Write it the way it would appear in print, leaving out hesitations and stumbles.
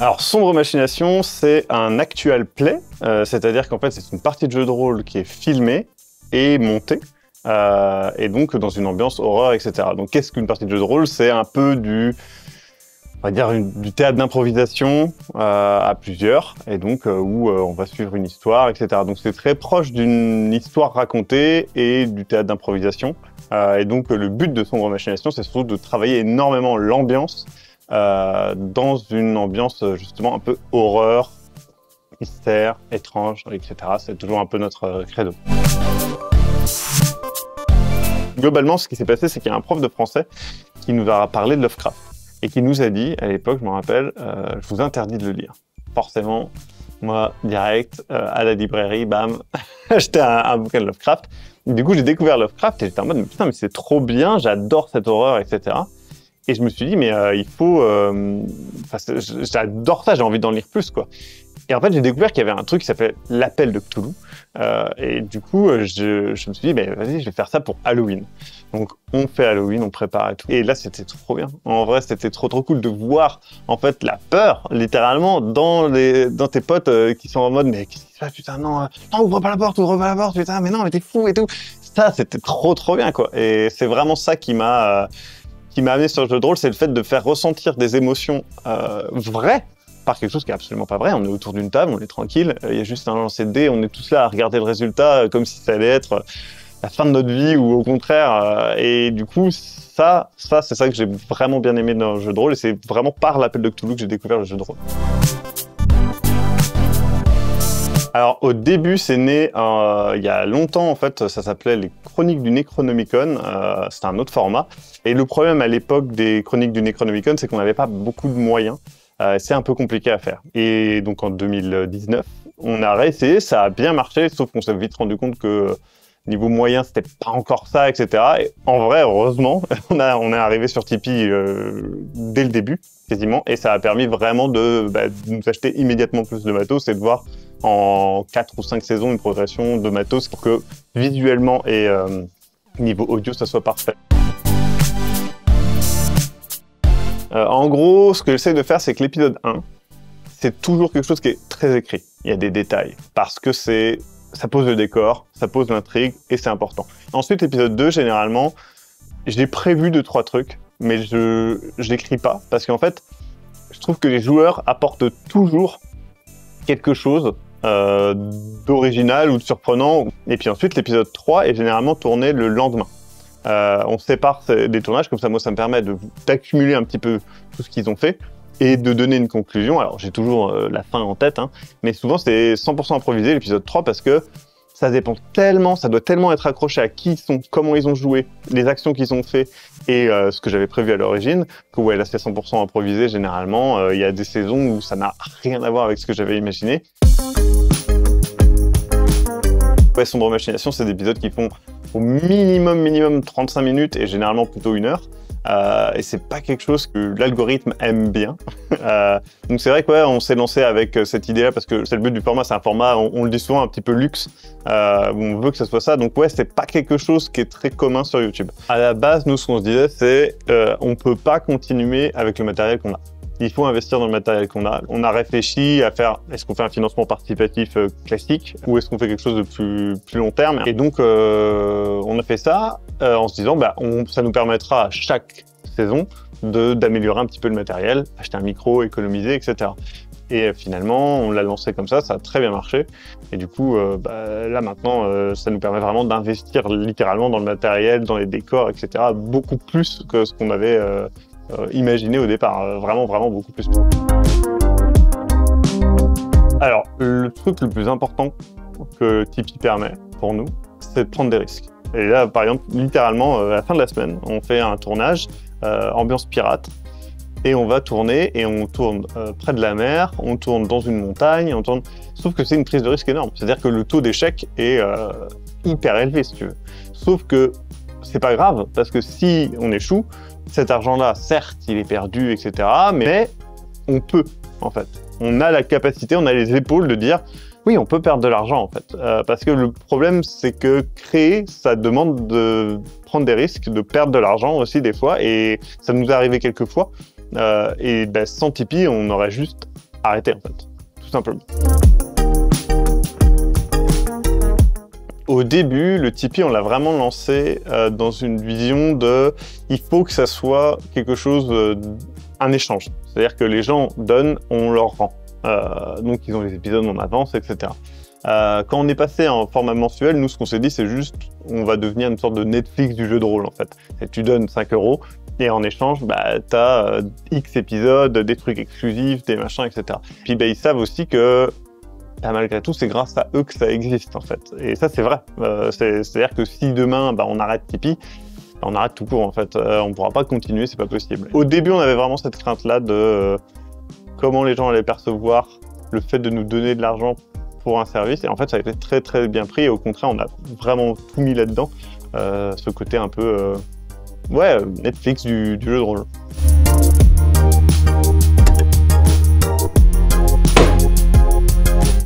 Alors, Sombre Machination, c'est un actual play, c'est-à-dire qu'en fait, c'est une partie de jeu de rôle qui est filmée et montée, et donc dans une ambiance horreur, etc. Donc, qu'est-ce qu'une partie de jeu de rôle? C'est un peu on va dire du théâtre d'improvisation à plusieurs, et donc où on va suivre une histoire, etc. Donc, c'est très proche d'une histoire racontée et du théâtre d'improvisation. Et donc, le but de Sombre Machination, c'est surtout de travailler énormément l'ambiance, dans une ambiance justement un peu horreur, mystère, étrange, etc. C'est toujours un peu notre credo. Globalement, ce qui s'est passé, c'est qu'il y a un prof de français qui nous a parlé de Lovecraft et qui nous a dit, à l'époque, je me rappelle, je vous interdis de le lire. Forcément, moi, direct, à la librairie, bam, acheté un bouquin de Lovecraft. Du coup, j'ai découvert Lovecraft et j'étais en mode, mais putain, mais c'est trop bien, j'adore cette horreur, etc. Et je me suis dit, mais il faut... j'adore ça, j'ai envie d'en lire plus, quoi. Et en fait, j'ai découvert qu'il y avait un truc qui s'appelait l'Appel de Cthulhu. Et du coup, je me suis dit, ben, vas-y, je vais faire ça pour Halloween. Donc, on fait Halloween, on prépare et tout. Et là, c'était trop bien. En vrai, c'était trop cool de voir, en fait, la peur, littéralement, dans tes potes qui sont en mode, mais qu'est-ce qui se passe, putain, non, ouvre pas la porte, putain, mais non, mais t'es fou et tout. Ça, c'était trop bien, quoi. Et c'est vraiment ça qui m'a amené sur le jeu de rôle, c'est le fait de faire ressentir des émotions vraies par quelque chose qui est absolument pas vrai. On est autour d'une table, on est tranquille, il y a juste un lancer de dés, on est tous là à regarder le résultat comme si ça allait être la fin de notre vie ou au contraire. Et du coup, ça c'est ça que j'ai vraiment bien aimé dans le jeu de rôle et c'est vraiment par l'Appel de Cthulhu que j'ai découvert le jeu de rôle. Alors au début, c'est né il y a longtemps en fait, ça s'appelait les Chroniques du Necronomicon, c'était un autre format. Et le problème à l'époque des Chroniques du Necronomicon, c'est qu'on n'avait pas beaucoup de moyens, c'est un peu compliqué à faire. Et donc en 2019, on a réessayé, ça a bien marché, sauf qu'on s'est vite rendu compte que niveau moyen, c'était pas encore ça, etc. Et en vrai, heureusement, on est arrivé sur Tipeee dès le début, quasiment, et ça a permis vraiment de nous acheter immédiatement plus de matos et de voir en 4 ou 5 saisons une progression de matos pour que visuellement et niveau audio, ça soit parfait. En gros, ce que j'essaie de faire, c'est que l'épisode 1, c'est toujours quelque chose qui est très écrit. Il y a des détails, parce que ça pose le décor, ça pose l'intrigue, et c'est important. Ensuite, l'épisode 2, généralement, j'ai prévu 2-3 trucs, mais je l'écris pas, parce qu'en fait, je trouve que les joueurs apportent toujours quelque chose d'original ou de surprenant. Et puis ensuite, l'épisode 3 est généralement tourné le lendemain. On sépare des tournages, comme ça, moi, ça me permet d'accumuler un petit peu tout ce qu'ils ont fait et de donner une conclusion. Alors, j'ai toujours la fin en tête, hein, mais souvent, c'est 100% improvisé, l'épisode 3, parce que ça dépend tellement, ça doit tellement être accroché à qui ils sont, comment ils ont joué, les actions qu'ils ont fait et ce que j'avais prévu à l'origine, que ouais, là, c'est 100% improvisé, généralement. Il y a des saisons où ça n'a rien à voir avec ce que j'avais imaginé. Ouais, Sombre Machination, c'est des épisodes qui font au minimum 35 minutes et généralement plutôt 1 heure. Et c'est pas quelque chose que l'algorithme aime bien. Donc c'est vrai que ouais, on s'est lancé avec cette idée-là parce que c'est le but du format, c'est un format, on le dit souvent, un petit peu luxe, où on veut que ça soit ça. Donc ouais, c'est pas quelque chose qui est très commun sur YouTube. À la base, nous, ce qu'on se disait, c'est on peut pas continuer avec le matériel qu'on a. Il faut investir dans le matériel qu'on a. On a réfléchi à faire, est-ce qu'on fait un financement participatif classique ou est-ce qu'on fait quelque chose de plus long terme? Et donc, on a fait ça en se disant, ça nous permettra à chaque saison d'améliorer un petit peu le matériel, acheter un micro, économiser, etc. Et finalement, on l'a lancé comme ça a très bien marché. Et du coup, là maintenant, ça nous permet vraiment d'investir littéralement dans le matériel, dans les décors, etc. Beaucoup plus que ce qu'on avait imaginé au départ, vraiment beaucoup plus. Alors, le truc le plus important que Tipeee permet pour nous, c'est de prendre des risques. Et là, par exemple, littéralement, à la fin de la semaine, on fait un tournage, ambiance pirate, et on va tourner, et on tourne près de la mer, on tourne dans une montagne, on tourne... Sauf que c'est une prise de risque énorme. C'est-à-dire que le taux d'échec est hyper élevé, si tu veux. Sauf que c'est pas grave, parce que si on échoue, cet argent-là, certes, il est perdu, etc., mais on peut, en fait. On a la capacité, on a les épaules de dire oui, on peut perdre de l'argent, en fait. Parce que le problème, c'est que créer, ça demande de prendre des risques, de perdre de l'argent aussi, des fois, et ça nous est arrivé quelques fois. Et sans Tipeee, on aurait juste arrêter en fait, tout simplement. Au début, le Tipeee, on l'a vraiment lancé dans une vision de il faut que ça soit quelque chose, un échange. C'est-à-dire que les gens donnent, on leur rend. Donc ils ont les épisodes en avance, etc. Quand on est passé en format mensuel, nous ce qu'on s'est dit c'est juste on va devenir une sorte de Netflix du jeu de rôle en fait. Et tu donnes 5 € et en échange t'as X épisodes, des trucs exclusifs, des machins, etc. Puis ils savent aussi que malgré tout, c'est grâce à eux que ça existe, en fait. Et ça, c'est vrai. C'est-à-dire que si demain, on arrête Tipeee, on arrête tout court, en fait. On ne pourra pas continuer, c'est pas possible. Au début, on avait vraiment cette crainte-là de comment les gens allaient percevoir le fait de nous donner de l'argent pour un service. Et en fait, ça a été très, très bien pris. Et au contraire, on a vraiment tout mis là-dedans. Ce côté un peu, Netflix du jeu de rôle.